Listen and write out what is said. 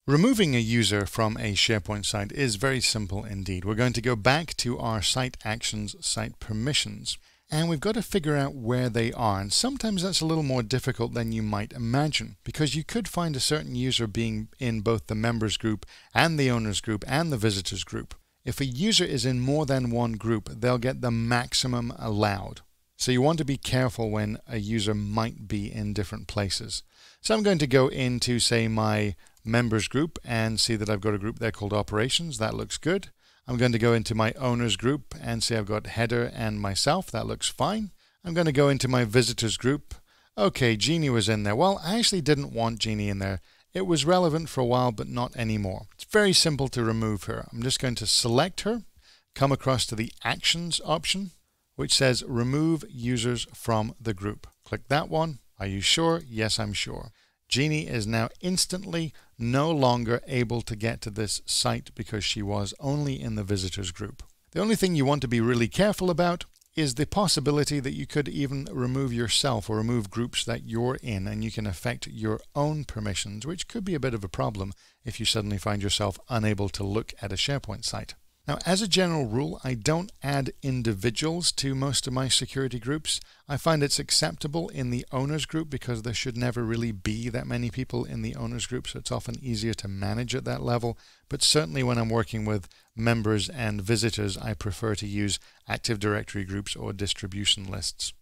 Removing a user from a SharePoint site is very simple indeed. We're going to go back to our site actions, site permissions, and we've got to figure out where they are. And sometimes that's a little more difficult than you might imagine, because you could find a certain user being in both the members group and the owners group and the visitors group. If a user is in more than one group, they'll get the maximum allowed. So you want to be careful when a user might be in different places. So I'm going to go into, say, my members group and see that I've got a group there called operations. That looks good. I'm going to go into my owners group and see I've got header and myself. That looks fine. I'm going to go into my visitors group. Okay, Jeannie was in there. Well, I actually didn't want Jeannie in there. It was relevant for a while, but not anymore. It's very simple to remove her. I'm just going to select her, come across to the actions option, which says remove users from the group. Click that one. Are you sure? Yes, I'm sure. Jeannie is now instantly no longer able to get to this site because she was only in the visitors group. The only thing you want to be really careful about is the possibility that you could even remove yourself or remove groups that you're in, and you can affect your own permissions, which could be a bit of a problem if you suddenly find yourself unable to look at a SharePoint site. Now, as a general rule, I don't add individuals to most of my security groups. I find it's acceptable in the owners group because there should never really be that many people in the owners group, so it's often easier to manage at that level. But certainly when I'm working with members and visitors, I prefer to use Active Directory groups or distribution lists.